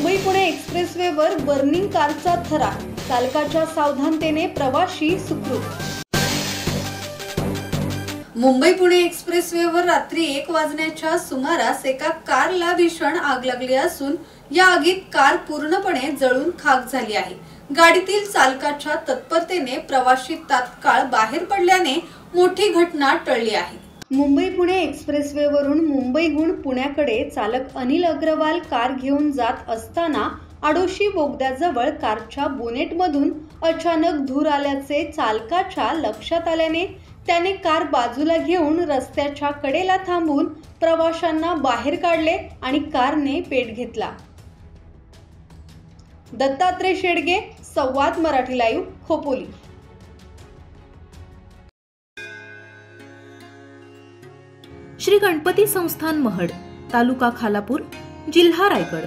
Mumbai Pune एक्सप्रेसवेवर burning कारचा थरा, चालकाच्या सावधानतेने प्रवाशी सुखरूप। मुंबई पुणे एक्सप्रेसवेवर रात्री 1 वाजण्याच्या सुमारास एका कारला भीषण आग लागली असून या आगीत कार पूर्णपणे जळून खाक झाली आहे। गाडीतील चालकाच्या तत्परतेने प्रवाशी तात्काळ बाहेर पडल्याने मोठी घटना टळली आहे। मुंबई पुणे एक्सप्रेसवेवरून मुंबईहून पुण्याकडे चालक अनिल अग्रवाल कार घेऊन जात असताना आडोशी बोगद्याजवळ कारच्या बोनेटमधून अचानक धूर आल्याचे चालकाच्या लक्षात आल्याने त्याने कार बाजूला घेऊन रस्त्याच्या कडेला थांबून प्रवाशांना बाहेर काढले आणि कारने पेट घेतला। दत्तात्रय शेडगे, संवाद मराठी लाईव्ह, खोपोली। श्री गणपती संस्थान महड, तालुका खालापूर, जिल्हा रायगड।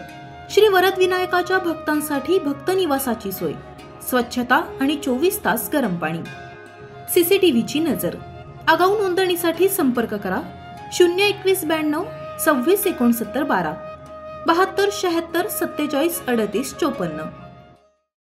श्री वरद विनायकाच्या भक्तांसाठी भक्त निवासाची सोय, स्वच्छता आणि 24 तास गरम पाणी, सीसीटीव्हीची नजर। आगाऊ नोंदणीसाठी संपर्क करा 02192 26 69 12 72 76 47 38 54।